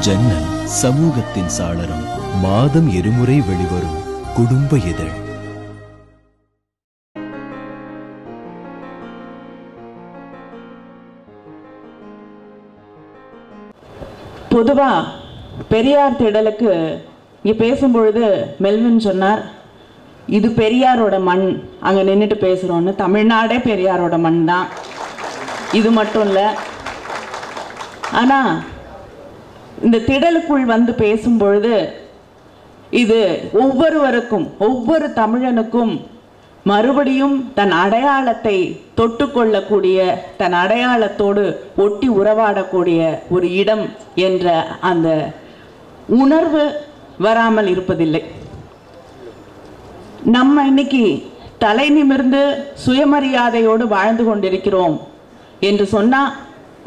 ஜன்னல் சமூகத்தின் சாளரம். மாதம் இருமுறை வெளிவரும் குடும்ப இதழ். பொதுவா பெரியார் திடலுக்கு இங்கே பேசும்பொழுது மெல்வின் சொன்னார், இது பெரியாரோட மண், அங்கே நின்றுட்டு பேசுகிறோன்னு. தமிழ்நாடே பெரியாரோட மண் தான், இது மட்டும் இல்லை. ஆனால் இந்த திடலுக்குள் வந்து பேசும்பொழுது இது ஒவ்வொருவருக்கும், ஒவ்வொரு தமிழனுக்கும் மறுபடியும் தன் அடையாளத்தை தொட்டுக்கொள்ளக்கூடிய, தன் அடையாளத்தோடு ஒட்டி உறவாடக்கூடிய ஒரு இடம் என்ற அந்த உணர்வு வராமல் இருப்பதில்லை. நம்ம இன்னைக்கு தலை நிமிர்ந்து சுயமரியாதையோடு வாழ்ந்து கொண்டிருக்கிறோம் என்று சொன்னால்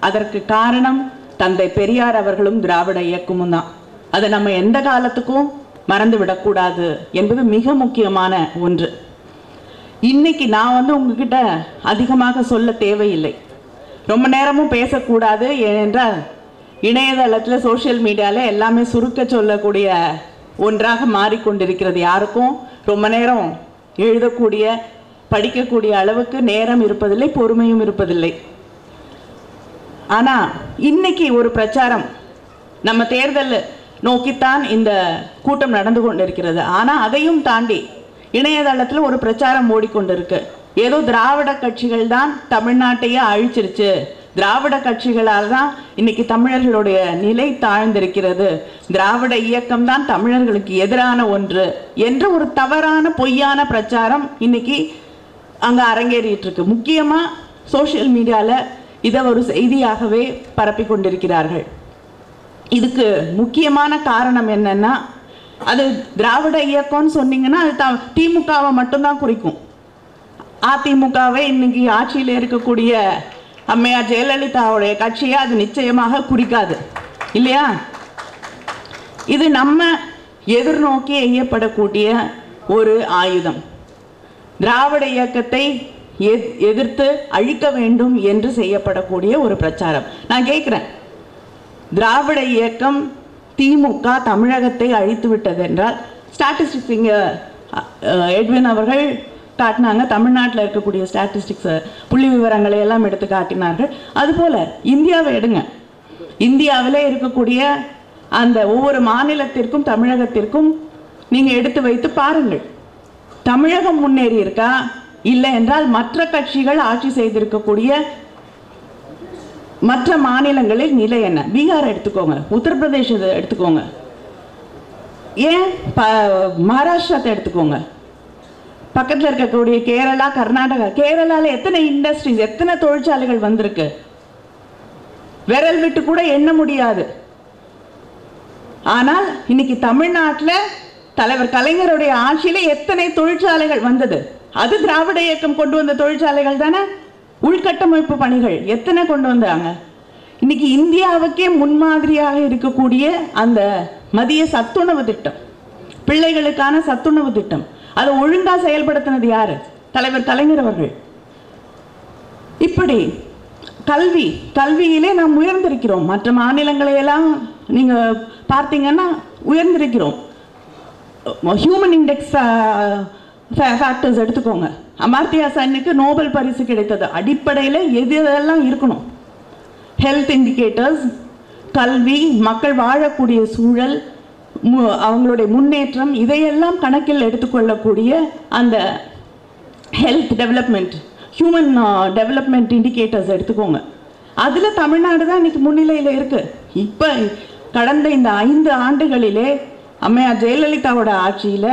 அதற்கு காரணம் தந்தை பெரியார் அவர்களும் திராவிட இயக்கமும் தான். அதை நம்ம எந்த காலத்துக்கும் மறந்து விடக்கூடாது என்பது மிக முக்கியமான ஒன்று. இன்னைக்கு நான் உங்ககிட்ட அதிகமாக சொல்ல தேவையில்லை, ரொம்ப நேரமும் பேசக்கூடாது. ஏனென்றால் இணையதளத்தில், சோஷியல் மீடியாவில் எல்லாமே சுருக்க சொல்லக்கூடிய ஒன்றாக மாறிக்கொண்டிருக்கிறது. யாருக்கும் ரொம்ப நேரம் எழுதக்கூடிய, படிக்கக்கூடிய அளவுக்கு நேரம் இருப்பதில்லை, பொறுமையும் இருப்பதில்லை. ஆனால் இன்னைக்கு ஒரு பிரச்சாரம், நம்ம தேர்தல் நோக்கித்தான் இந்த கூட்டம் நடந்து கொண்டிருக்கிறது. ஆனால் அதையும் தாண்டி இணையதளத்தில் ஒரு பிரச்சாரம் ஓடிக்கொண்டிருக்கு. ஏதோ திராவிட கட்சிகள் தான் தமிழ்நாட்டையே அழிச்சிருச்சு, திராவிட கட்சிகளால் தான் இன்னைக்கு தமிழர்களுடைய நிலை தாழ்ந்திருக்கிறது, திராவிட இயக்கம் தான் தமிழர்களுக்கு எதிரான ஒன்று என்ற ஒரு தவறான பொய்யான பிரச்சாரம் இன்னைக்கு அங்கே அரங்கேறிட்டு இருக்கு. முக்கியமாக சோஷியல் மீடியாவில் இதை ஒரு செய்தியாகவே பரப்பி கொண்டிருக்கிறார்கள். இதுக்கு முக்கியமான காரணம் என்னன்னா, அது திராவிட இயக்கம்னு சொன்னீங்கன்னா அது திமுகவை மட்டும்தான் குறிக்கும். அதிமுகவை இன்னைக்கு ஆட்சியில் இருக்கக்கூடிய அம்மையார் ஜெயலலிதாவுடைய கட்சியை அது நிச்சயமாக குறிக்காது, இல்லையா? இது நம்ம எதிர்நோக்கி எய்யப்படக்கூடிய ஒரு ஆயுதம். திராவிட இயக்கத்தை எதிர்த்து அழிக்க வேண்டும் என்று செய்யப்படக்கூடிய ஒரு பிரச்சாரம். நான் கேட்குறேன், திராவிட இயக்கம் திமுக தமிழகத்தை அழித்து விட்டது என்றால், ஸ்டாட்டிஸ்டிக்ஸ் இங்கே எட்வின் அவர்கள் காட்டினாங்க, தமிழ்நாட்டில் இருக்கக்கூடிய ஸ்டாட்டிஸ்டிக்ஸ் புள்ளி விவரங்களை எல்லாம் எடுத்து காட்டினார்கள். அதுபோல் இந்தியாவை எடுங்க, இந்தியாவிலே இருக்கக்கூடிய அந்த ஒவ்வொரு மாநிலத்திற்கும் தமிழகத்திற்கும் நீங்கள் எடுத்து வைத்து பாருங்கள். தமிழகம் முன்னேறி இருக்கா, இல்லை என்றால் மற்ற கட்சிகள் ஆட்சி செய்திருக்கக்கூடிய மற்ற மாநிலங்களில் நிலை என்ன? பீகார் எடுத்துக்கோங்க, உத்தரப்பிரதேசத்தை எடுத்துக்கோங்க, ஏன் மகாராஷ்டிரத்தை எடுத்துக்கோங்க, பக்கத்தில் இருக்கக்கூடிய கேரளா, கர்நாடகா. கேரளாவில் எத்தனை இண்டஸ்ட்ரீஸ், எத்தனை தொழிற்சாலைகள் வந்திருக்கு, விரல் விட்டு கூட எண்ண முடியாது. ஆனால் இன்னைக்கு தமிழ்நாட்டில் தலைவர் கலைஞருடைய ஆட்சியில் எத்தனை தொழிற்சாலைகள் வந்தது? அது திராவிட இயக்கம் கொண்டு வந்த தொழிற்சாலைகள் தானே. உள்கட்டமைப்பு பணிகள் எத்தனை கொண்டு வந்தாங்க? இன்னைக்கு இந்தியாவுக்கே முன்மாதிரியாக இருக்கக்கூடிய அந்த மதிய சத்துணவு திட்டம், பிள்ளைகளுக்கான சத்துணவு திட்டம், அதை ஒழுங்காக செயல்படுத்தினது யாரு? தலைவர் கலைஞர் அவர்கள். இப்படி கல்வியிலே நாம் உயர்ந்திருக்கிறோம். மற்ற மாநிலங்களையெல்லாம் நீங்கள் பார்த்தீங்கன்னா உயர்ந்திருக்கிறோம். ஹியூமன் இண்டெக்ஸ் ஃபேக்டர்ஸ் எடுத்துக்கோங்க, அமர்த்தியா சென்னுக்கு நோபல் பரிசு கிடைத்தது. அடிப்படையில் எதெல்லாம் இருக்கணும்? ஹெல்த் இண்டிகேட்டர்ஸ், கல்வி, மக்கள் வாழக்கூடிய சூழல், அவங்களுடைய முன்னேற்றம், இதையெல்லாம் கணக்கில் எடுத்துக்கொள்ளக்கூடிய அந்த health development, human development indicators எடுத்துக்கோங்க. அதில் தமிழ்நாடு தான் இன்னைக்கு முன்னிலையில் இருக்குது. இப்போ கடந்த இந்த 5 ஆண்டுகளிலே அம்மையார் ஜெயலலிதாவோட ஆட்சியில்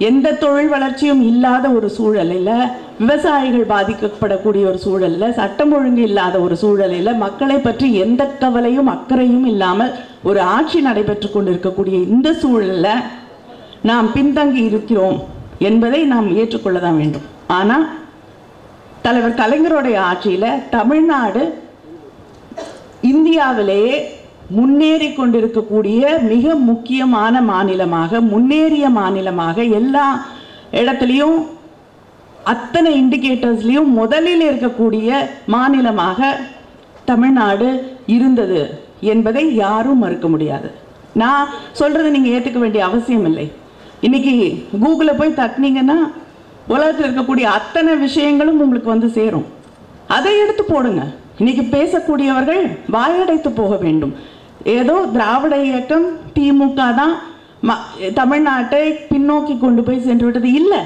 எந்த தொழில் வளர்ச்சியும் இல்லாத ஒரு சூழலில், விவசாயிகள் பாதிக்கப்படக்கூடிய ஒரு சூழலில், சட்டம் ஒழுங்கு இல்லாத ஒரு சூழலில், மக்களை பற்றி எந்த கவலையும் அக்கறையும் இல்லாமல் ஒரு ஆட்சி நடைபெற்று கொண்டிருக்கக்கூடிய இந்த சூழலில் நாம் பின்தங்கி இருக்கிறோம் என்பதை நாம் ஏற்றுக்கொள்ள தான் வேண்டும். ஆனால் தலைவர் கலைஞருடைய ஆட்சியில் தமிழ்நாடு இந்தியாவிலேயே முன்னேறி கொண்டிருக்கக்கூடிய மிக முக்கியமான மாநிலமாக, முன்னேறிய மாநிலமாக, எல்லா இடத்துலையும் அத்தனை இண்டிகேட்டர்ஸ்லையும் முதலில் இருக்கக்கூடிய மாநிலமாக தமிழ்நாடு இருந்தது என்பதை யாரும் மறுக்க முடியாது. நான் சொல்றதை நீங்க ஏத்துக்க வேண்டிய அவசியம் இல்லை. இன்னைக்கு கூகுளில் போய் தட்டினீங்கன்னா உலகத்தில் இருக்கக்கூடிய அத்தனை விஷயங்களும் உங்களுக்கு வந்து சேரும். அதை எடுத்து போடுங்க. இன்னைக்கு பேசக்கூடியவர்கள் வாயடைத்து போக வேண்டும். ஏதோ திராவிட இயக்கம் திமுக தான் தமிழ்நாட்டை பின்னோக்கி கொண்டு போய் சென்று விட்டது. இல்லை,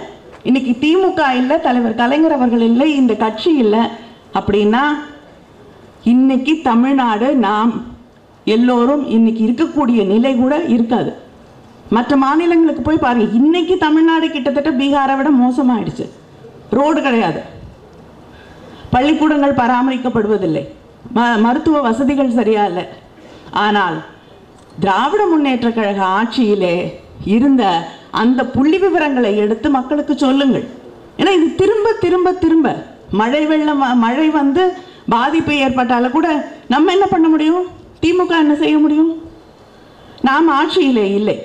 இன்னைக்கு திமுக இல்லை, தலைவர் கலைஞர் அவர்கள் இல்லை, இந்த கட்சி இல்லை அப்படின்னா இன்னைக்கு தமிழ்நாடு நாம் எல்லோரும் இன்னைக்கு இருக்கக்கூடிய நிலை கூட இருக்காது. மற்ற மாநிலங்களுக்கு போய் பாருங்க, இன்னைக்கு தமிழ்நாடு கிட்டத்தட்ட பீகாரை விட மோசமாயிடுச்சு. ரோடு கிடையாது, பள்ளிக்கூடங்கள் பராமரிக்கப்படுவதில்லை, மருத்துவ வசதிகள் சரியா இல்லை. ஆனால் திராவிட முன்னேற்ற கழக ஆட்சியிலே இருந்த அந்த புள்ளி விவரங்களை எடுத்து மக்களுக்கு சொல்லுங்கள். ஏன்னா இது திரும்ப திரும்ப திரும்ப மழை வந்து பாதிப்பு ஏற்பட்டால கூட நம்ம என்ன பண்ண முடியும்? திமுக என்ன செய்ய முடியும்? நாம் ஆட்சியிலே இல்லை.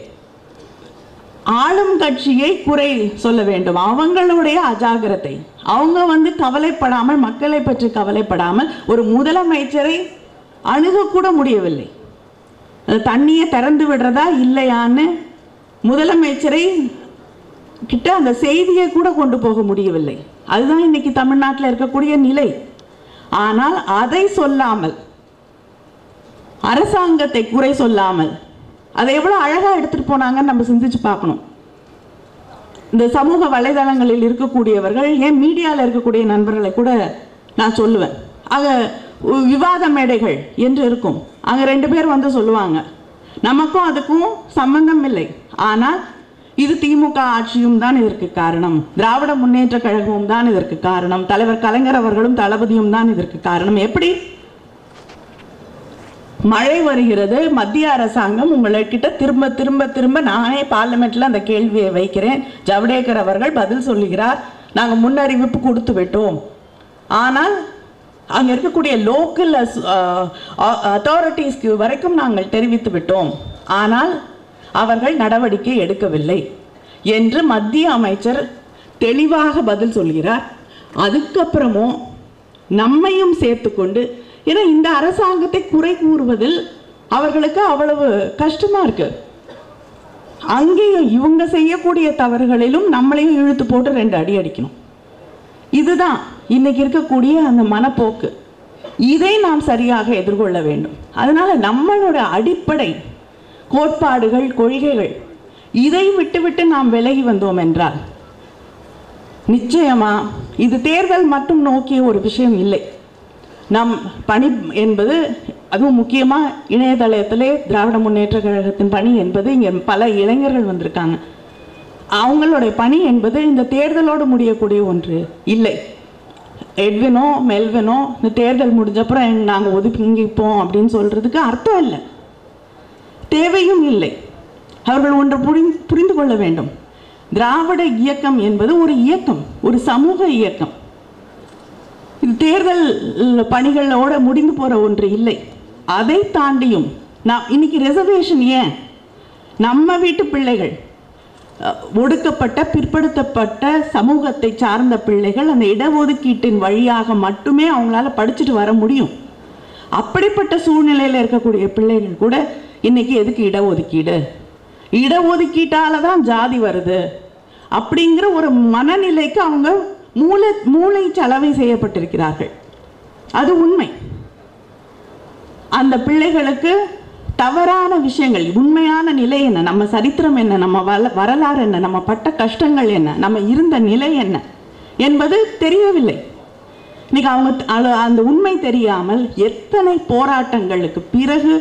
ஆளும் கட்சியை குறை சொல்ல வேண்டும். அவங்களுடைய அஜாகிரதை, அவங்க வந்து கவலைப்படாமல், மக்களை பற்றி கவலைப்படாமல் ஒரு முதலமைச்சரை அணுகக்கூட முடியவில்லை. தண்ணியை திறந்து விடுறதா இல்லையான்னு முதலமைச்சரை கிட்ட அந்த செய்தியை கூட கொண்டு போக முடியவில்லை. அதுதான் இன்னைக்கு தமிழ்நாட்டில் இருக்கக்கூடிய நிலை. ஆனால் அதை சொல்லாமல், அரசாங்கத்தை குறை சொல்லாமல், அதை எவ்வளோ அழகாக எடுத்துட்டு போனாங்கன்னு நம்ம சிந்திச்சு பார்க்கணும். இந்த சமூக வலைதளங்களில் இருக்கக்கூடியவர்கள், ஏன் மீடியாவில் இருக்கக்கூடிய நண்பர்களை கூட நான் சொல்லுவேன், அங்கே விவாத மேடைகள் என்று இருக்கும். அங்கே 2 பேர் வந்து சொல்லுவாங்க, நமக்கும் அதுக்கும் சம்பந்தம் இல்லை, ஆனால் இது திமுக ஆட்சியும் தான் இதற்கு காரணம், திராவிட முன்னேற்ற கழகமும் தான் இதற்கு காரணம், தலைவர் கலைஞர் அவர்களும் தளபதியும் தான் இதற்கு காரணம். எப்படி? மழை வருகிறது, மத்திய அரசாங்கம் உங்கள்கிட்ட திரும்ப திரும்ப திரும்ப, நானே பார்லிமெண்ட்ல அந்த கேள்வியை வைக்கிறேன், ஜவடேகர் அவர்கள் பதில் சொல்லுகிறார், நாங்கள் முன்னறிவிப்பு கொடுத்து விட்டோம், ஆனால் அங்கே இருக்கக்கூடிய லோக்கல் அத்தாரிட்டிஸ்க்கு வரைக்கும் நாங்கள் தெரிவித்து விட்டோம், ஆனால் அவர்கள் நடவடிக்கை எடுக்கவில்லை என்று மத்திய அமைச்சர் தெளிவாக பதில் சொல்கிறார். அதுக்கப்புறமும் நம்மையும் சேர்த்துக்கொண்டு, ஏன்னா இந்த அரசாங்கத்தை குறை கூறுவதில் அவர்களுக்கு அவ்வளவு கஷ்டமா இருக்கு. அங்கேயும் இவங்க செய்யக்கூடிய தவறுகளிலும் நம்மளையும் இழுத்து போட்டு 2 அடி அடிக்கணும். இதுதான் இன்னைக்கு இருக்கக்கூடிய அந்த மனப்போக்கு. இதை நாம் சரியாக எதிர்கொள்ள வேண்டும். அதனால நம்மளோட அடிப்படை கோட்பாடுகள், கொள்கைகள், இதை விட்டுவிட்டு நாம் விலகி வந்தோம் என்றால் நிச்சயமா இது தேர்தல் மட்டும் நோக்கிய ஒரு விஷயம் இல்லை. நம் பணி என்பது, அதுவும் முக்கியமாக இணையதளத்திலே திராவிட முன்னேற்ற கழகத்தின் பணி என்பது, இங்கே பல இளைஞர்கள் வந்திருக்காங்க, அவங்களுடைய பணி என்பது இந்த தேர்தலோடு முடியக்கூடிய ஒன்று இல்லை. எட்வினோ மெல்வினோ இந்த தேர்தல் முடிஞ்சப்புறம் நாங்கள் ஒதுக்கிப்போம் அப்படின்னு சொல்றதுக்கு அர்த்தம் இல்லை, தேவையும் இல்லை. அவர்கள் ஒன்று புரிந்து கொள்ள வேண்டும். திராவிட இயக்கம் என்பது ஒரு இயக்கம், ஒரு சமூக இயக்கம். இது தேர்தல் பணிகளோட முடிந்து போற ஒன்று இல்லை. அதை தாண்டியும் நான் இன்னைக்கு ரிசர்வேஷன் ஏன்? நம்ம வீட்டு பிள்ளைகள், ஒடுக்கப்பட்ட பிற்படுத்தப்பட்ட சமூகத்தை சார்ந்த பிள்ளைகள் அந்த இடஒதுக்கீட்டின் வழியாக மட்டுமே அவங்களால படிச்சுட்டு வர முடியும். அப்படிப்பட்ட சூழ்நிலையில் இருக்கக்கூடிய பிள்ளைகள் கூட இன்னைக்கு எதுக்கு இடஒதுக்கீடு, இடஒதுக்கீட்டால தான் ஜாதி வருது அப்படிங்கிற ஒரு மனநிலைக்கு அவங்க மூளை சலவை செய்யப்பட்டிருக்கிறார்கள். அது உண்மை. அந்த பிள்ளைகளுக்கு தவறான விஷயங்கள், உண்மையான நிலை என்ன, நம்ம சரித்திரம் என்ன, நம்ம வரலாறு என்ன, நம்ம பட்ட கஷ்டங்கள் என்ன, நம்ம இருந்த நிலை என்ன என்பது தெரியவில்லை. இன்னைக்கு அவங்க அந்த உண்மை தெரியாமல் எத்தனை போராட்டங்களுக்கு பிறகு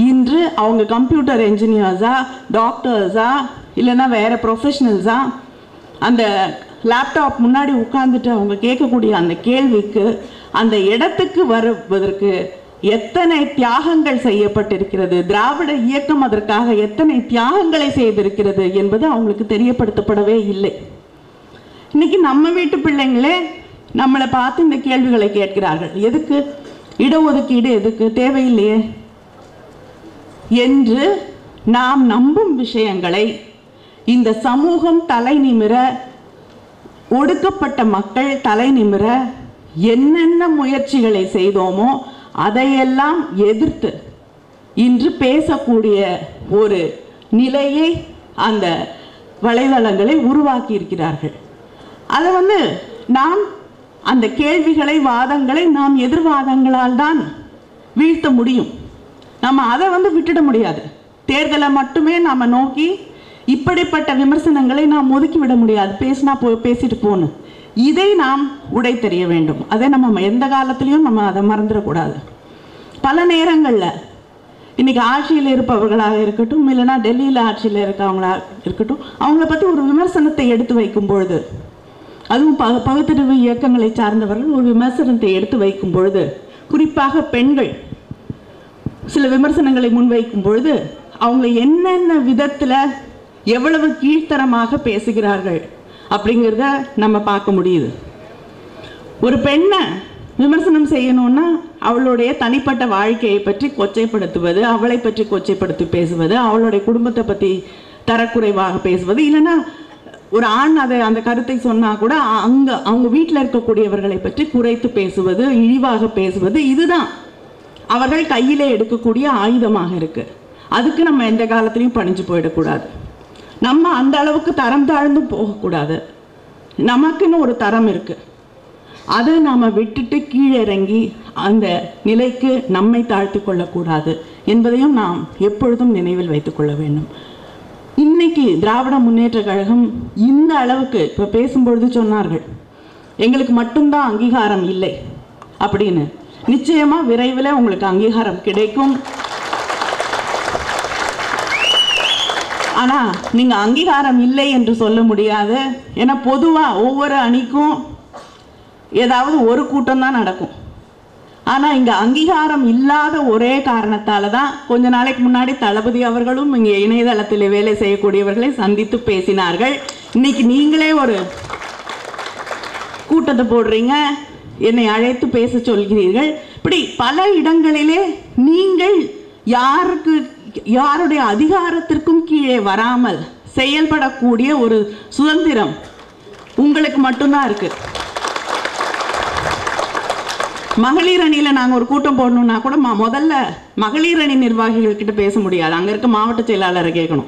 இன்று அவங்க கம்ப்யூட்டர் என்ஜினியர்ஸா, டாக்டர்ஸா, இல்லைன்னா வேற ப்ரொஃபஷனல்ஸா அந்த லேப்டாப் முன்னாடி உட்கார்ந்துட்டு அவங்க கேட்கக்கூடிய அந்த கேள்விக்கு, அந்த இடத்துக்கு வருவதற்கு எத்தனை தியாகங்கள் செய்யப்பட்டிருக்கிறது, திராவிட இயக்கம் அதற்காக எத்தனை தியாகங்களை செய்திருக்கிறது என்பது அவங்களுக்கு தெரியப்படுத்தப்படவே இல்லை. இன்னைக்கு நம்ம வீட்டு பிள்ளைங்களே நம்மளை பார்த்து இந்த கேள்விகளை கேட்கிறார்கள். எதுக்கு இடஒதுக்கீடு, எதுக்கு, தேவையில்லையே என்று நாம் நம்பும் விஷயங்களை இந்த சமூகம் தலை நிமிர, ஒடுக்கப்பட்ட மக்கள் தலை நிமிர என்னென்ன முயற்சிகளை செய்தோமோ அதையெல்லாம் எதிர்த்து இன்று பேசக்கூடிய ஒரு நிலையை அந்த வலைதளங்களை உருவாக்கி இருக்கிறார்கள். அதை நாம் அந்த கேள்விகளை, வாதங்களை நாம் எதிர்வாதங்களால் தான் வீழ்த்த முடியும். நம்ம அதை விட்டுட முடியாது. தேர்தலை மட்டுமே நாம் நோக்கி இப்படிப்பட்ட விமர்சனங்களை நாம் ஒதுக்கிவிட முடியாது. பேசினா பேசிட்டு போகணும். இதை நாம் உடை தெரிய வேண்டும். அதை நம்ம எந்த காலத்திலையும் நம்ம அதை மறந்துடக்கூடாது. பல நேரங்களில் இன்றைக்கி ஆட்சியில் இருப்பவர்களாக இருக்கட்டும், இல்லைனா டெல்லியில் ஆட்சியில் இருக்கவங்களாக இருக்கட்டும், அவங்கள பற்றி ஒரு விமர்சனத்தை எடுத்து வைக்கும் பொழுது, அதுவும் பகுத்தறிவு இயக்கங்களை சார்ந்தவர்கள் ஒரு விமர்சனத்தை எடுத்து வைக்கும் பொழுது, குறிப்பாக பெண்கள் சில விமர்சனங்களை முன்வைக்கும் பொழுது அவங்க என்னென்ன விதத்தில் எவ்வளவு கீழ்த்தரமாக பேசுகிறார்கள் அப்படிங்கிறத நம்ம பார்க்க முடியுது. ஒரு பெண்ணை விமர்சனம் செய்யணும்னா அவளுடைய தனிப்பட்ட வாழ்க்கையை பற்றி கொச்சைப்படுத்துவது, அவளை பற்றி கொச்சைப்படுத்தி பேசுவது, அவளுடைய குடும்பத்தை பற்றி தரக்குறைவாக பேசுவது, இல்லைன்னா ஒரு ஆண் அந்த கருத்தை சொன்னால் கூட அவங்க வீட்டில் இருக்கக்கூடியவர்களை பற்றி குறைத்து பேசுவது, இழிவாக பேசுவது, இதுதான் அவர்கள் கையிலே எடுக்கக்கூடிய ஆயுதமாக இருக்குது. அதுக்கு நம்ம எந்த காலத்திலையும் பணிஞ்சு போயிடக்கூடாது. நம்ம அந்த அளவுக்கு தரம் தாழ்ந்து போகக்கூடாது. நமக்குன்னு ஒரு தரம் இருக்குது. அதை நாம் விட்டுட்டு கீழிறங்கி அந்த நிலைக்கு நம்மை தாழ்த்தி கொள்ளக்கூடாது என்பதையும் நாம் எப்பொழுதும் நினைவில் வைத்துக்கொள்ள வேண்டும். இன்னைக்கு திராவிட முன்னேற்ற கழகம் இந்த அளவுக்கு இப்போ பேசும்பொழுது சொன்னார்கள், எங்களுக்கு மட்டும்தான் அங்கீகாரம் இல்லை அப்படின்னு. நிச்சயமாக விரைவில் உங்களுக்கு அங்கீகாரம் கிடைக்கும். ஆனால் நீங்கள் அங்கீகாரம் இல்லை என்று சொல்ல முடியாது. ஏன்னா பொதுவாக ஒவ்வொரு அணிக்கும் ஏதாவது ஒரு கூட்டம் தான் நடக்கும். ஆனால் இங்கே அங்கீகாரம் இல்லாத ஒரே காரணத்தால் தான் கொஞ்ச நாளைக்கு முன்னாடி தளபதி அவர்களும் இங்கே இணையதளத்தில் வேலை செய்யக்கூடியவர்களை சந்தித்து பேசினார்கள். இன்னைக்கு நீங்களே ஒரு கூட்டத்தை போடுறீங்க, என்னை அழைத்து பேச சொல்கிறீர்கள். இப்படி பல இடங்களிலே நீங்கள் யாருடைய அதிகாரத்திற்கும் கீழே வராமல் செயல்படக்கூடிய ஒரு சுதந்திரம் உங்களுக்கு மட்டும்தான் இருக்கு. மகளிர் அணியில் நாங்கள் ஒரு கூட்டம் போடணும்னா கூட முதல்ல மகளிர் அணி நிர்வாகிகள் கிட்ட பேச முடியாது. அங்கே இருக்க மாவட்ட செயலாளரை கேட்கணும்.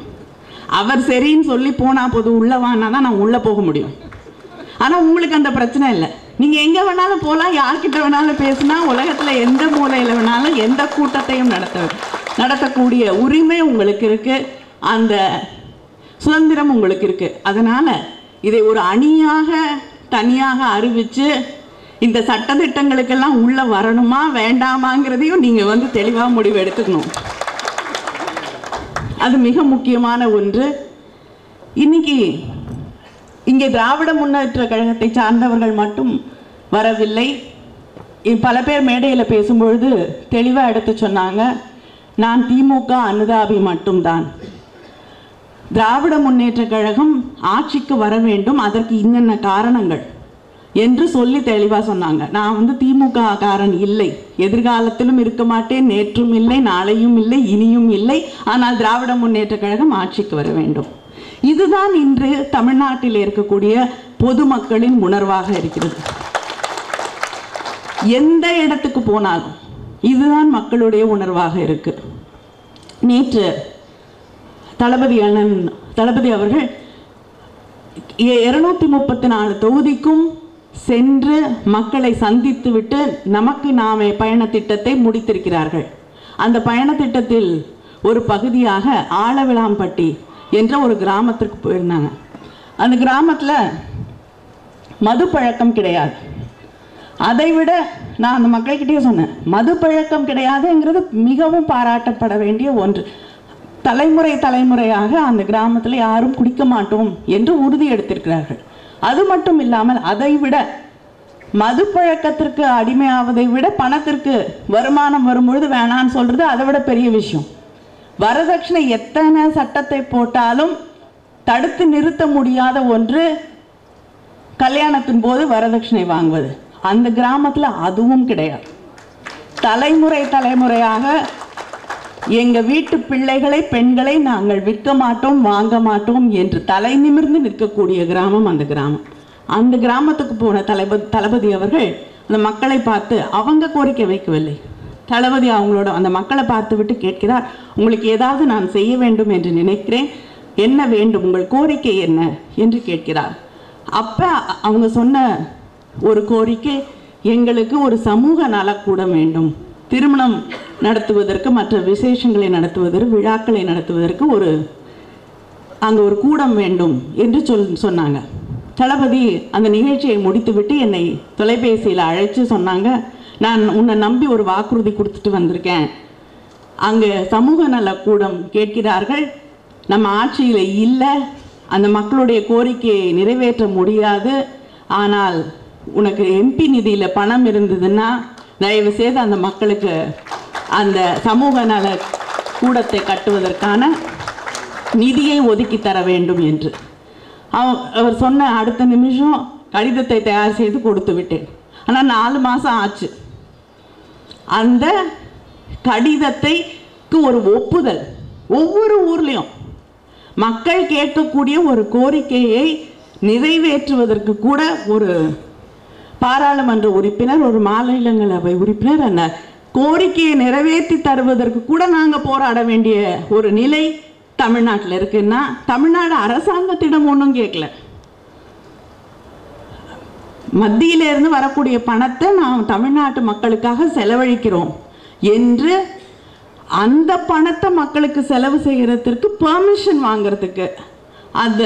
அவர் சரின்னு சொல்லி போனால் போது உள்ளே வானா தான் நான் உள்ளே போக முடியும். ஆனால் உங்களுக்கு அந்த பிரச்சனை இல்லை. நீங்கள் எங்கே வேணாலும் போகலாம், யார்கிட்ட வேணாலும் பேசினா, உலகத்தில் எந்த மூலையில் வேணாலும் எந்த கூட்டத்தையும் நடத்தக்கூடிய உரிமை உங்களுக்கு இருக்குது. அந்த சுதந்திரம் உங்களுக்கு இருக்குது. அதனால் இதை ஒரு அணியாக தனியாக அறிவித்து இந்த சட்டத்திட்டங்களுக்கெல்லாம் உள்ளே வரணுமா வேண்டாமாங்கிறதையும் நீங்கள் தெளிவாக முடிவு எடுத்துக்கணும். அது மிக முக்கியமான ஒன்று. இன்னைக்கு இங்கே திராவிட முன்னேற்ற கழகத்தை சார்ந்தவர்கள் மட்டும் வரவில்லை. பல பேர் மேடையில் பேசும்பொழுது தெளிவாக எடுத்து சொன்னாங்க, நான் திமுக அனுதாபி மட்டும்தான். திராவிட முன்னேற்ற கழகம் ஆட்சிக்கு வர வேண்டும், அதற்கு இன்னென்ன காரணங்கள் என்று சொல்லி தெளிவாக சொன்னாங்க. நான் திமுக காரன் இல்லை, எதிர்காலத்திலும் இருக்க மாட்டேன், நேற்றும் இல்லை, நாளையும் இல்லை, இனியும் இல்லை. ஆனால் திராவிட முன்னேற்ற கழகம் ஆட்சிக்கு வர வேண்டும். இதுதான் இன்று தமிழ்நாட்டில் இருக்கக்கூடிய பொதுமக்களின் உணர்வாக இருக்கிறது. எந்த இடத்துக்கு போனாலும் இதுதான் மக்களுடைய உணர்வாக இருக்கு. நேற்று தளபதி அவர்கள் 234 தொகுதிக்கும் சென்று மக்களை சந்தித்து விட்டு நமக்கு நாமே பயணத்திட்டத்தை முடித்திருக்கிறார்கள். அந்த பயணத்திட்டத்தில் ஒரு பகுதியாக ஆலவிளாம்பட்டி என்ற ஒரு கிராமத்திற்கு போயிருந்தாங்க. அந்த கிராமத்தில் மது பழக்கம் கிடையாது. அதைவிட நான் அந்த மக்கள்கிட்டயே சொன்னேன், மது பழக்கம் கிடையாதுங்கிறது மிகவும் பாராட்டப்பட வேண்டிய ஒன்று. தலைமுறையாக அந்த கிராமத்தில் யாரும் குடிக்க மாட்டோம் என்று உறுதி எடுத்திருக்கிறார்கள். அது மட்டும் இல்லாமல் அதைவிட மது பழக்கத்திற்கு அடிமையாவதை விட பணத்திற்கு வருமானம் வரும்பொழுது வேணான்னு சொல்றது அதை விட பெரிய விஷயம். வரதட்சணை எத்தனை சட்டத்தை போட்டாலும் தடுத்து நிறுத்த முடியாத ஒன்று கல்யாணத்தின் போது வரதட்சணை வாங்குவது. அந்த கிராமத்தில் அதுவும் கிடையாது. தலைமுறையாக எங்கள் வீட்டு பிள்ளைகளை, பெண்களை நாங்கள் விற்க மாட்டோம், வாங்க மாட்டோம் என்று தலை நிமிர்ந்து நிற்கக்கூடிய கிராமம் அந்த கிராமம். அந்த கிராமத்துக்கு போன தளபதி அவர்கள் அந்த மக்களை பார்த்து அவங்க கோரிக்கை வைக்கவில்லை, தளபதி அவங்களோட அந்த மக்களை பார்த்து விட்டு கேட்கிறார், உங்களுக்கு ஏதாவது நான் செய்ய வேண்டும் என்று நினைக்கிறேன், என்ன வேண்டும், உங்கள் கோரிக்கை என்ன என்று கேட்கிறார். அப்போ அவங்க சொன்ன ஒரு கோரிக்கை, எங்களுக்கு ஒரு சமூக நலக்கூடம் வேண்டும், திருமணம் நடத்துவதற்கு, மற்ற விசேஷங்களை நடத்துவதற்கு, விழாக்களை நடத்துவதற்கு அங்கே ஒரு கூடம் வேண்டும் என்று சொன்னாங்க. தளபதி அந்த நிகழ்ச்சியை முடித்துவிட்டு என்னை தொலைபேசியில் அழைச்சி சொன்னாங்க, நான் உன்னை நம்பி ஒரு வாக்குறுதி கொடுத்துட்டு வந்திருக்கேன், அங்கே சமூக நல கூடம் கேட்கிறார்கள், நம்ம ஆட்சியில் இல்லை, அந்த மக்களுடைய கோரிக்கையை நிறைவேற்ற முடியாது, ஆனால் உனக்கு எம்பி நிதியில் பணம் இருந்ததுன்னா தயவு செய்து அந்த மக்களுக்கு அந்த சமூக நல கூடத்தை கட்டுவதற்கான நிதியை ஒதுக்கி தர வேண்டும் என்று அவர் சொன்ன அடுத்த நிமிஷம் கடிதத்தை தயார் செய்து கொடுத்து விட்டேன். ஆனால் 4 மாதம் ஆச்சு. அந்த கடிதத்தைக்கு ஒரு ஒப்புதல், ஒவ்வொரு ஊர்லேயும் மக்கள் கேட்கக்கூடிய ஒரு கோரிக்கையை நிறைவேற்றுவதற்கு கூட ஒரு பாராளுமன்ற உறுப்பினர், ஒரு மாநிலங்களவை உறுப்பினர் அந்த கோரிக்கையை நிறைவேற்றி தருவதற்கு கூட நாங்கள் போராட வேண்டிய ஒரு நிலை தமிழ்நாட்டில் இருக்குன்னா, தமிழ்நாடு அரசாங்கத்திடம் ஒன்றும் கேட்கல. மத்தியிலிருந்து வரக்கூடிய பணத்தை நாம் தமிழ்நாட்டு மக்களுக்காக செலவழிக்கிறோம் என்று அந்த பணத்தை மக்களுக்கு செலவு செய்கிறதுக்கு பெர்மிஷன் வாங்கிறதுக்கு அந்த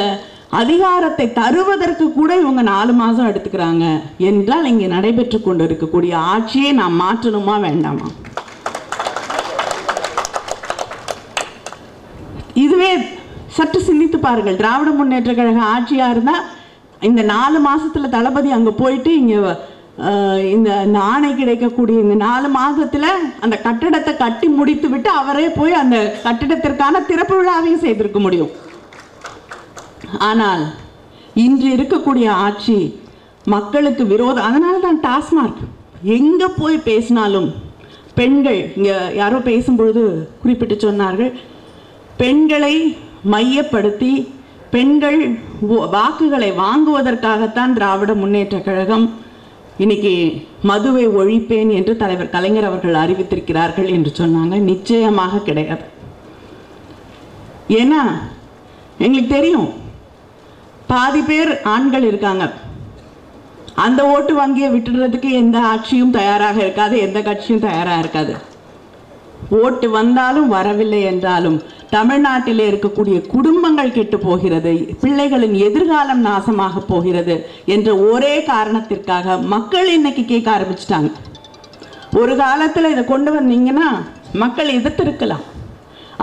அதிகாரத்தை தருவதற்கு கூட இவங்க 4 மாதம் எடுத்துக்கிறாங்க என்றால் இங்கே நடைபெற்று கொண்டு இருக்கக்கூடிய ஆட்சியை நாம் மாற்றணுமா வேண்டாமா? இதுவே சற்று சிந்தித்து பாருங்கள். திராவிட முன்னேற்ற கழக ஆட்சியாக இருந்தால் இந்த 4 மாதத்தில் தளபதி அங்கே போயிட்டு இங்கே இந்த ஆணை கிடைக்கக்கூடிய இந்த 4 மாதத்தில் அந்த கட்டிடத்தை கட்டி முடித்து விட்டு அவரே போய் அந்த கட்டிடத்திற்கான திறப்பு விழாவையும் செய்திருக்க முடியும். ஆனால் இன்று இருக்கக்கூடிய ஆட்சி மக்களுக்கு விரோதம். அதனால தான் டாஸ்மார்க் எங்கே போய் பேசினாலும் பெண்கள், இங்கே யாரோ பேசும்பொழுது குறிப்பிட்டு சொன்னார்கள், பெண்களை மையப்படுத்தி பெண்கள் வாக்குகளை வாங்குவதற்காகத்தான் திராவிட முன்னேற்ற கழகம் இன்னைக்கு மதுவை ஒழிப்பேன் என்று தலைவர் கலைஞர் அவர்கள் அறிவித்திருக்கிறார்கள் என்று சொன்னாங்க. நிச்சயமாக கிடையாது. ஏன்னா எங்களுக்கு தெரியும், பாதி பேர் ஆண்கள் இருக்காங்க. அந்த ஓட்டு வங்கியை விட்டுடுறதுக்கு எந்த ஆட்சியும் தயாராக இருக்காது, எந்த கட்சியும் தயாராக இருக்காது. ஓட்டு வந்தாலும் வரவில்லை என்றாலும் தமிழ்நாட்டிலே இருக்கக்கூடிய குடும்பங்கள் கெட்டு போகிறது, பிள்ளைகளின் எதிர்காலம் நாசமாக போகிறது என்ற ஒரே காரணத்திற்காக மக்கள் இன்னைக்கு கேட்க ஆரம்பிச்சிட்டாங்க. ஒரு காலத்தில் இதை கொண்டு வந்தீங்கன்னா மக்கள் எதிர்த்திருக்கலாம்.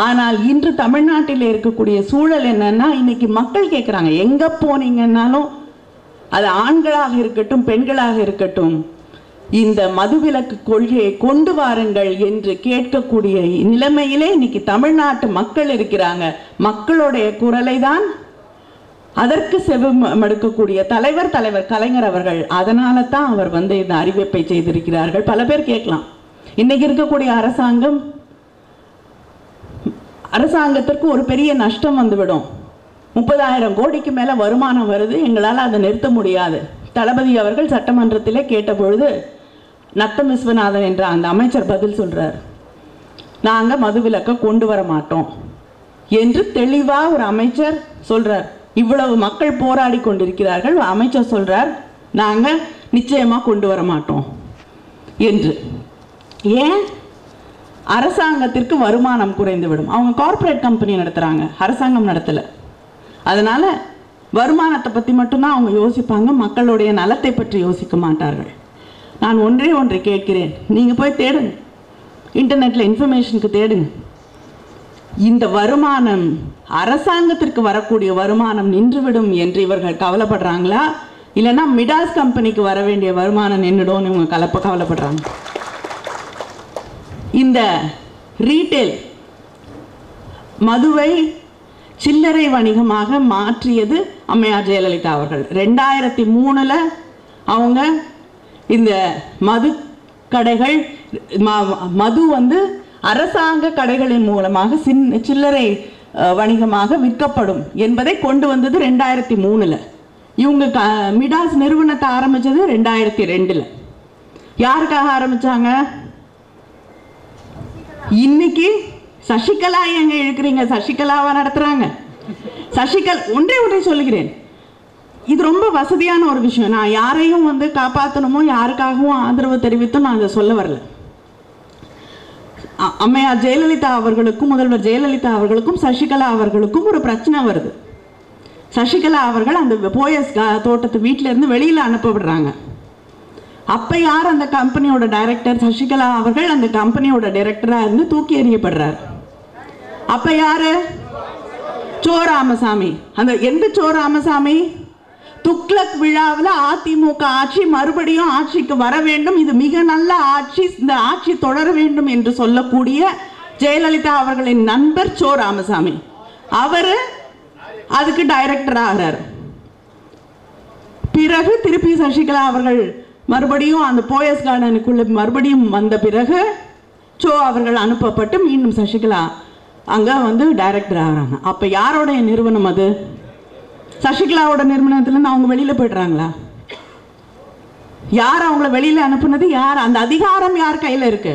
ஆனால் இன்று தமிழ்நாட்டில் இருக்கக்கூடிய சூழல் என்னன்னா, இன்னைக்கு மக்கள் கேட்குறாங்க, எங்கே போனீங்கன்னாலும் அது ஆண்களாக இருக்கட்டும் பெண்களாக இருக்கட்டும், இந்த மதுவிலக்கு கொள்கையை கொண்டு வாருங்கள் என்று கேட்கக்கூடிய நிலைமையிலே இன்னைக்கு தமிழ்நாட்டு மக்கள் இருக்கிறாங்க. மக்களுடைய குரலை தான் அதற்கு செவிமடுக்கக்கூடிய தலைவர் கலைஞர் அவர்கள். அதனால தான் அவர் இந்த அறிவிப்பை செய்திருக்கிறார்கள். பல பேர் கேட்கலாம், இன்னைக்கு இருக்கக்கூடிய அரசாங்கத்திற்கு ஒரு பெரிய நஷ்டம் வந்துவிடும், 30,000 கோடிக்கு மேலே வருமானம் வருது, எங்களால் அதை நிறுத்த முடியாது. தளபதி அவர்கள் சட்டமன்றத்திலே கேட்டபொழுது நத்தம் விஸ்வநாதன் என்ற அந்த அமைச்சர் பதில் சொல்றார், நாங்கள் மதுவிலக்கை கொண்டு வர மாட்டோம் என்று தெளிவாக ஒரு அமைச்சர் சொல்றார். இவ்வளவு மக்கள் போராடி கொண்டிருக்கிறார்கள், அமைச்சர் சொல்றார் நாங்கள் நிச்சயமாக கொண்டு வர மாட்டோம் என்று. ஏன்? அரசாங்கத்திற்கு வருமானம் குறைந்துவிடும். அவங்க கார்ப்பரேட் கம்பெனி நடத்துகிறாங்க, அரசாங்கம் நடத்தலை. அதனால் வருமானத்தை பற்றி மட்டும்தான் அவங்க யோசிப்பாங்க, மக்களுடைய நலத்தை பற்றி யோசிக்க மாட்டார்கள். நான் ஒன்றை கேட்கிறேன், நீங்கள் போய் தேடுங்க, இன்டர்நெட்டில் இன்ஃபர்மேஷனுக்கு தேடுங்க. இந்த வருமானம், அரசாங்கத்திற்கு வரக்கூடிய வருமானம் நின்றுவிடும் என்று இவர்கள் கவலைப்படுறாங்களா, இல்லைன்னா மிடாஸ் கம்பெனிக்கு வர வேண்டிய வருமானம் நின்றுடும் இவங்க கவலைப்படுறாங்க? இந்த ரீட்டெயில் மதுவை சில்லறை வணிகமாக மாற்றியது அம்மையார் ஜெயலலிதா அவர்கள். 2003 அவங்க இந்த மது கடைகள், மது அரசாங்க கடைகளின் மூலமாக சில்லறை வணிகமாக விற்கப்படும் என்பதை கொண்டு வந்தது 2003. இவங்க மிடாஸ் நிறுவனத்தை ஆரம்பித்தது 2002. யாருக்காக ஆரம்பித்தாங்க? இன்னைக்கு சசிகலா எங்க இழுக்கிறீங்க? சசிகலாவா நடத்துறாங்க? ஒன்றை சொல்லுகிறேன், இது ரொம்ப வசதியான ஒரு விஷயம். நான் யாரையும் காப்பாற்றணுமோ யாருக்காகவும் ஆதரவு தெரிவித்தும் நான் அதை சொல்ல வரல. அம்மையார் ஜெயலலிதா அவர்களுக்கும் முதல்வர் ஜெயலலிதா அவர்களுக்கும் சசிகலா அவர்களுக்கும் ஒரு பிரச்சனை வருது. சசிகலா அவர்கள் அந்த போயஸ் தோட்டத்து வீட்டில இருந்து வெளியில அனுப்பப்படுறாங்க. அப்ப யார் அந்த கம்பெனியோட டைரக்டர்? சசிகலா அவர்கள் அந்த கம்பெனியோட டைரக்டரா இருந்து தூக்கி எறியப்படுறார். அப்ப யாரு? சோ ராமசாமி. அந்த எந்த சோ ராமசாமி? துக்ளக் விழாவில் அதிமுக ஆட்சி மறுபடியும் ஆட்சிக்கு வர வேண்டும், இது மிக நல்ல ஆட்சி, இந்த ஆட்சி தொடர வேண்டும் என்று சொல்லக்கூடிய ஜெயலலிதா அவர்களின் நண்பர் சோ ராமசாமி. அவரு அதுக்கு டைரக்டர் ஆகிறார். பிறகு திருப்பி சசிகலா அவர்கள் மறுபடியும் அந்த போயஸ் கார்டனுக்குள்ள மறுபடியும் வந்த பிறகு சோ அவர்கள் அனுப்பப்பட்டு மீண்டும் சசிகலா அங்க டைரக்டர் ஆகிறாங்க. அப்ப யாரோடைய நிறுவனம் அது? சசிகலாவோட நிறுவனத்திலிருந்து அவங்க வெளியில போயிடுறாங்களா? யார் அவங்கள வெளியில அனுப்புனது? யார்? அந்த அதிகாரம் யார் கையில இருக்கு?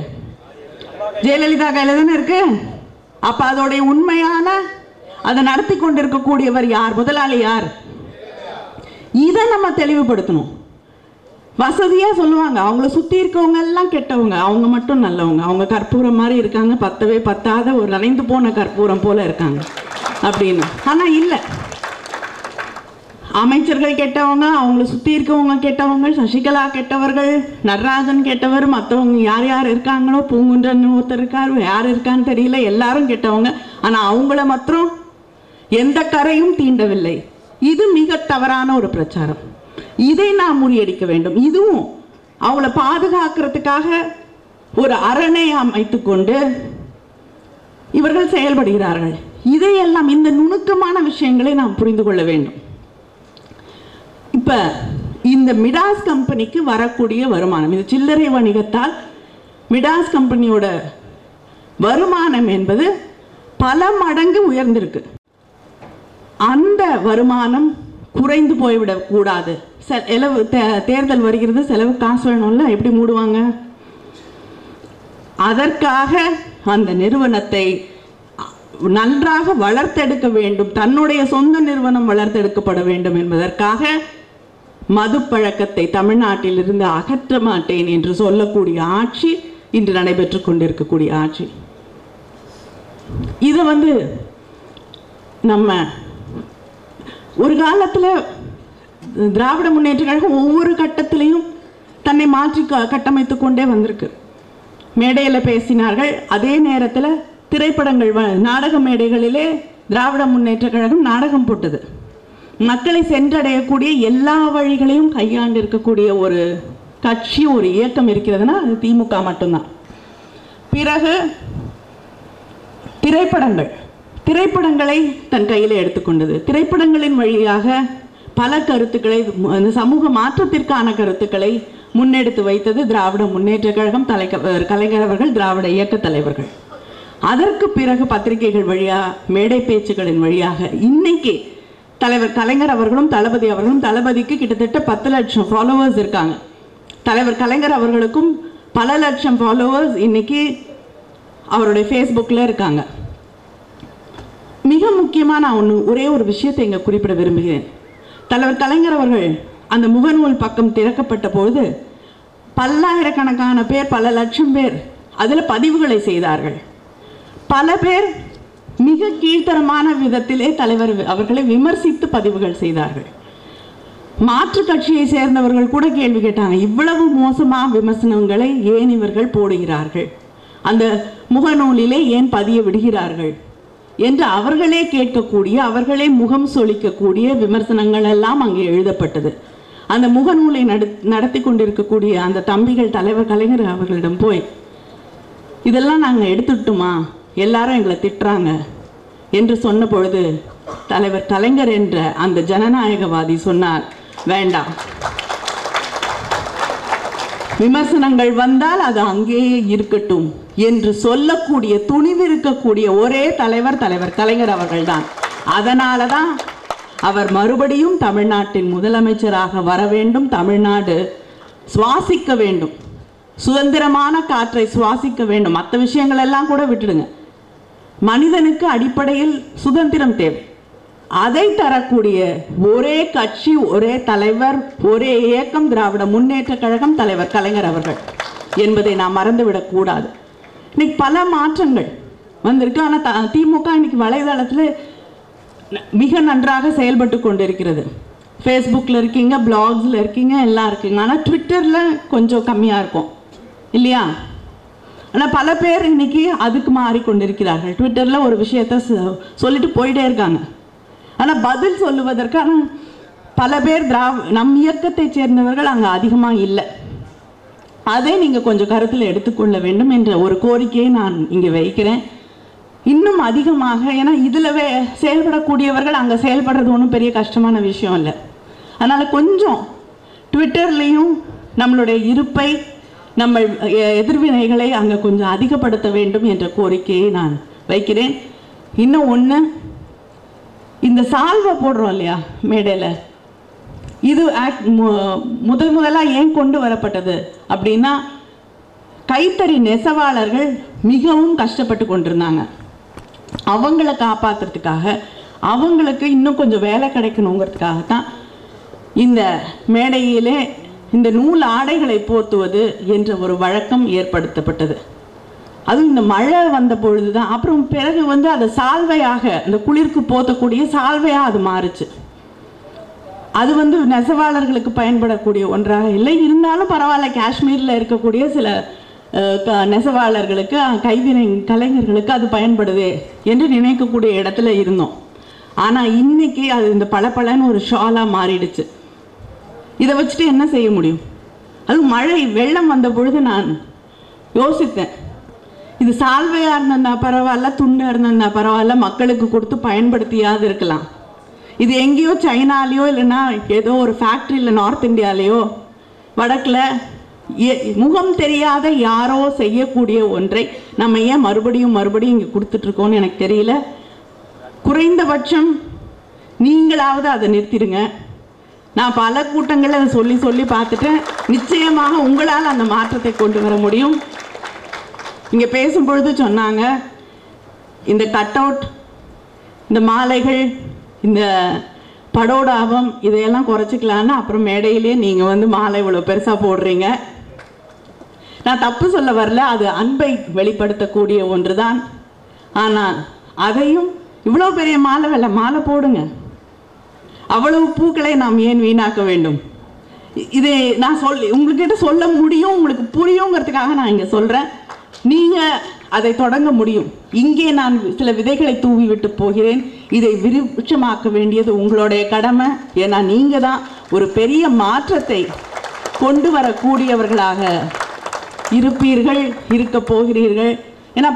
ஜெயலலிதா கையில தானே இருக்கு. அப்ப அதோடைய உண்மையான அதை நடத்தி கொண்டிருக்கக்கூடியவர் யார்? முதலாளி யார்? இதை நம்ம தெளிவுபடுத்தணும். வசதியா சொல்லுவாங்க அவங்கள சுத்தி இருக்கவங்க எல்லாம் கெட்டவங்க, அவங்க மட்டும் நல்லவங்க, அவங்க கற்பூரம் மாதிரி இருக்காங்க, பத்தவே பத்தாத ஒரு நனைந்து போன கற்பூரம் போல இருக்காங்க அப்படின்னு. ஆனா இல்ல, அமைச்சர்கள் கெட்டவங்க, அவங்கள சுத்தி இருக்கவங்க கெட்டவங்க, சசிகலா கெட்டவர்கள், நடராஜன் கெட்டவர், மற்றவங்க யார் யார் இருக்காங்களோ, பூங்குன்றன் ஒருத்தர் இருக்கார், யார் இருக்கான்னு தெரியல, எல்லாரும் கெட்டவங்க. ஆனா அவங்கள மாத்திரம் எந்த கரையும் தீண்டவில்லை. இது மிக தவறான ஒரு பிரச்சாரம். இதை நாம் முறியடிக்க வேண்டும். இதுவும் அவங்கள பாதுகாக்கிறதுக்காக ஒரு அரணை அமைத்துக் கொண்டு இவர்கள் செயல்படுகிறார்கள். இதையெல்லாம் இந்த நுணுக்கமான விஷயங்களை நாம் புரிந்து கொள்ள வேண்டும். இப்ப இந்த மிடாஸ் கம்பெனிக்கு வரக்கூடிய வருமானம், இது சில்லறை வணிகத்தால் மிடாஸ் கம்பெனியோட வருமானம் என்பது பல மடங்கு உயர்ந்திருக்கு. அந்த வருமானம் குறைந்து போய்விடக் கூடாது. செலவு தேர்தல் வருகிறது, செலவு காசு வேணும்ல, எப்படி மூடுவாங்க? அதற்காக அந்த நிறுவனத்தை நன்றாக வளர்த்தெடுக்க வேண்டும், தன்னுடைய சொந்த நிறுவனம் வளர்த்தெடுக்கப்பட வேண்டும் என்பதற்காக மது பழக்கத்தை தமிழ்நாட்டில் இருந்து அகற்ற மாட்டேன் என்று சொல்லக்கூடிய ஆட்சி இன்று நடைபெற்றுக் கொண்டிருக்கக்கூடிய ஆட்சி. இதை நம்ம ஒரு காலத்தில் திராவிட முன்னேற்ற கழகம் ஒவ்வொரு கட்டத்திலையும் தன்னை மாற்றி கட்டமைத்துக் கொண்டே வந்திருக்கு. மேடையில் பேசினார்கள், அதே நேரத்தில் திரைப்படங்கள் நாடக மேடைகளிலே திராவிட முன்னேற்ற கழகம் நாடகம் போட்டது. மக்களை சென்றடையக்கூடிய எல்லா வழிகளையும் கையாண்டு இருக்கக்கூடிய ஒரு கட்சி, ஒரு இயக்கம் இருக்கிறதுனா அது திமுக மட்டும்தான். பிறகு திரைப்படங்களை தன் கையில் எடுத்துக்கொண்டது. திரைப்படங்களின் வழியாக பல கருத்துக்களை, சமூக மாற்றத்திற்கான கருத்துக்களை முன்னெடுத்து வைத்தது திராவிட முன்னேற்ற கழகம், கலைஞர் அவர்கள், திராவிட இயக்க தலைவர்கள். அதற்கு பிறகு பத்திரிகைகள் வழியாக, மேடை பேச்சுக்களின் வழியாக இன்னைக்கு தலைவர் கலைஞர் அவர்களும் தளபதி அவர்களும், தளபதிக்கு கிட்டத்தட்ட 10 லட்சம் ஃபாலோவர்ஸ் இருக்காங்க. தலைவர் கலைஞர் அவர்களுக்கும் பல லட்சம் ஃபாலோவர்ஸ் இன்னைக்கு அவருடைய ஃபேஸ்புக்கில் இருக்காங்க. மிக முக்கியமான ஒரே ஒரு விஷயத்தை இங்கே குறிப்பிட விரும்புகிறேன். தலைவர் கலைஞர் அவர்கள் அந்த முகநூல் பக்கம் திறக்கப்பட்ட பொழுது பல்லாயிரக்கணக்கான பேர், பல லட்சம் பேர் அதில் பதிவுகளை செய்தார்கள். பல பேர் மிக கீழ்த்தரமான விதத்திலே தலைவர் அவர்களை விமர்சித்து பதிவுகள் செய்தார்கள். மாற்று கட்சியை சேர்ந்தவர்கள் கூட கேள்வி கேட்டாங்க, இவ்வளவு மோசமான விமர்சனங்களை ஏன் இவர்கள் போடுகிறார்கள், அந்த முகநூலிலே ஏன் பதிய விடுகிறார்கள் என்று அவர்களே கேட்கக்கூடிய, அவர்களே முகம் சொலிக்கக்கூடிய விமர்சனங்கள் எல்லாம் அங்கே எழுதப்பட்டது. அந்த முகநூலை நடத்தி கொண்டிருக்கக்கூடிய அந்த தம்பிகள் தலைவர் கலைஞர் அவர்களிடம் போய், இதெல்லாம் நாங்கள் எடுத்துட்டோமா, எல்லாரும் எங்களை திட்டுறாங்க என்று சொன்ன பொழுது தலைவர் கலைஞர் என்ற அந்த ஜனநாயகவாதி சொன்னார், வேண்டாம், விமர்சனங்கள் வந்தால் அது அங்கேயே இருக்கட்டும் என்று சொல்லக்கூடிய துணிவு இருக்கக்கூடிய ஒரே தலைவர் கலைஞர் அவர்கள்தான். அதனால தான் அவர் மறுபடியும் தமிழ்நாட்டின் முதலமைச்சராக வர வேண்டும், தமிழ்நாடு சுவாசிக்க வேண்டும். சுதந்திரமான காற்றை சுவாசிக்க வேண்டும். மற்ற விஷயங்கள் எல்லாம் கூட விட்டுடுங்க. மனிதனுக்கு அடிப்படையில் சுதந்திரம் தேவை. அதை தரக்கூடிய ஒரே கட்சி, ஒரே தலைவர், ஒரே இயக்கம் திராவிட முன்னேற்ற கழகம், தலைவர் கலைஞர் அவர்கள் என்பதை நாம் மறந்துவிடக் கூடாது. இன்னைக்கு பல மாற்றங்கள் வந்திருக்கு. ஆனால் திமுக இன்னைக்கு வலைதளத்தில் மிக நன்றாக செயல்பட்டு கொண்டிருக்கிறது. ஃபேஸ்புக்கில் இருக்கீங்க, பிளாக்ஸில் இருக்கீங்க, எல்லாம் இருக்கீங்க. ஆனால் ட்விட்டரில் கொஞ்சம் கம்மியாக இருக்கும் இல்லையா? ஆனால் பல பேர் இன்னைக்கு அதுக்கு மாறிக்கொண்டிருக்கிறார்கள். ட்விட்டரில் ஒரு விஷயத்த சொல்லிட்டு போயிட்டே இருக்காங்க. ஆனால் பதில் சொல்லுவதற்கான பல பேர் நம் இயக்கத்தை சேர்ந்தவர்கள் அங்கே அதிகமாக இல்லை. அதை நீங்கள் கொஞ்சம் கருத்தில் எடுத்துக்கொள்ள வேண்டும் என்ற ஒரு கோரிக்கையை நான் இங்கே வைக்கிறேன். இன்னும் அதிகமாக, ஏன்னா இதில் செயல்படக்கூடியவர்கள் அங்கே செயல்படுறது ஒன்றும் பெரிய கஷ்டமான விஷயம் இல்லை. அதனால் கொஞ்சம் ட்விட்டர்லேயும் நம்மளுடைய இருப்பை, நம்ம எதிர்வினைகளை அங்கே கொஞ்சம் அதிகப்படுத்த வேண்டும் என்ற கோரிக்கையை நான் வைக்கிறேன். இன்னும் ஒன்று, இந்த சால்வை போடுறோம் இல்லையா மேடையில், இது முதலாக ஏன் கொண்டு வரப்பட்டது அப்படின்னா, கைத்தறி நெசவாளர்கள் மிகவும் கஷ்டப்பட்டு கொண்டிருந்தாங்க. அவங்கள காப்பாற்றுறதுக்காக, அவங்களுக்கு இன்னும் கொஞ்சம் வேலை கிடைக்கணுங்கிறதுக்காக தான் இந்த மேடையிலே இந்த நூல் ஆடைகளை போர்த்துவது என்ற ஒரு வழக்கம் ஏற்படுத்தப்பட்டது. அதுவும் இந்த மழை வந்த பொழுது தான். அப்புறம் பிறகு அதை சால்வையாக, இந்த குளிருக்கு போர்த்தக்கூடிய சால்வையாக அது மாறுச்சு. அது நெசவாளர்களுக்கு பயன்படக்கூடிய ஒன்றாக இல்லை. இருந்தாலும் பரவாயில்ல, காஷ்மீரில் இருக்கக்கூடிய சில நெசவாளர்களுக்கு, கைவினை கலைஞர்களுக்கு அது பயன்படுது என்று நினைக்கக்கூடிய இடத்துல இருந்தோம். ஆனால் இன்னைக்கு அது இந்த பளபளன்னு ஒரு ஷாலாக மாறிடுச்சு. இதை வச்சுட்டு என்ன செய்ய முடியும்? அதுவும் மழை வெள்ளம் வந்த பொழுது நான் யோசித்தேன், இது சால்வையாக இருந்ததுன்னா பரவாயில்ல, துண்டாக இருந்ததுன்னா பரவாயில்ல, மக்களுக்கு கொடுத்து பயன்படுத்தியாவது இருக்கலாம். இது எங்கேயோ சைனாலேயோ இல்லைன்னா ஏதோ ஒரு ஃபேக்ட்ரியில் நார்த் இந்தியாலேயோ வடக்கில் முகம் தெரியாத யாரோ செய்யக்கூடிய ஒன்றை நம்ம ஏன் மறுபடியும் இங்கே கொடுத்துட்ருக்கோன்னு எனக்கு தெரியல. குறைந்தபட்சம் நீங்களாவது அதை நிறுத்திடுங்க. நான் பல கூட்டங்களை அதை சொல்லி பார்த்துட்டேன். நிச்சயமாக உங்களால் அந்த மாற்றத்தை கொண்டு வர முடியும். இங்கே பேசும்பொழுது சொன்னாங்க, இந்த கட் அவுட், இந்த மாலைகள், இந்த படோடாபம் இதையெல்லாம் குறைச்சிக்கலான்னு. அப்புறம் மேடையிலே நீங்கள் மாலை இவ்வளோ பெருசாக போடுறீங்க. நான் தப்பு சொல்ல வரல, அது அன்பை வெளிப்படுத்தக்கூடிய ஒன்று தான். ஆனால் அதையும் இவ்வளோ பெரிய மாலை போடுங்க, அவ்வளவு பூக்களை நாம் ஏன் வீணாக்க வேண்டும்? இதை நான் உங்கள்கிட்ட சொல்ல முடியும், உங்களுக்கு புரியுங்கிறதுக்காக நான் இங்கே சொல்கிறேன். நீங்கள் அதை தொடங்க முடியும். இங்கே நான் சில விதைகளை தூவி விட்டு போகிறேன். இதை விருட்சமாக்க வேண்டியது உங்களுடைய கடமை. ஏன்னா நீங்கள் தான் ஒரு பெரிய மாற்றத்தை கொண்டு வரக்கூடியவர்களாக இருப்பீர்கள், இருக்க போகிறீர்கள். ஏன்னா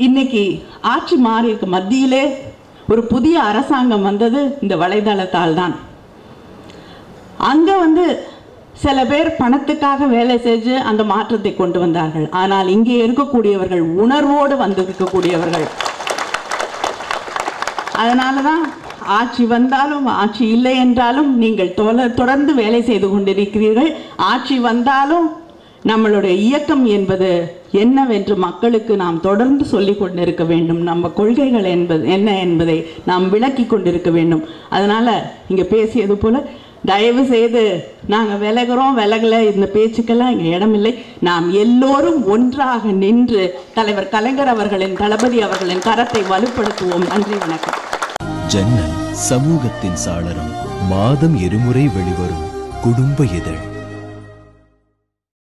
இன்னைக்கு ஆட்சி மாறி இருக்கு. மத்தியிலே ஒரு புதிய அரசாங்கம் வந்தது இந்த வலைதளத்தால் தான். அங்கே சில பேர் பணத்துக்காக வேலை செஞ்சு அந்த மாற்றத்தை கொண்டு வந்தார்கள். ஆனால் இங்கே இருக்கக்கூடியவர்கள் உணர்வோடு வந்திருக்கக்கூடியவர்கள். அதனால தான் ஆட்சி வந்தாலும் ஆட்சி இல்லை என்றாலும் நீங்கள் தொடர்ந்து வேலை செய்து கொண்டிருக்கிறீர்கள். ஆட்சி வந்தாலும் நம்மளுடைய இயக்கம் என்பது என்னவென்று மக்களுக்கு நாம் தொடர்ந்து சொல்லிக் கொண்டிருக்க வேண்டும். நம்ம கொள்கைகள் என்ன என்பதை நாம் விளக்கி கொண்டிருக்க வேண்டும். அதனால் இங்கே பேசியது போல் தயவு செய்து நாங்கள் விலகலை, இந்த பேச்சுக்கெல்லாம் இங்கே இடமில்லை. நாம் எல்லோரும் ஒன்றாக நின்று தலைவர் கலைஞர் அவர்களின், தளபதி அவர்களின் கரத்தை வலுப்படுத்துவோம். நன்றி, வணக்கம். ஜன்னல் சமூகத்தின் சாளரம். மாதம் இருமுறை வெளிவரும் குடும்ப இதழ்.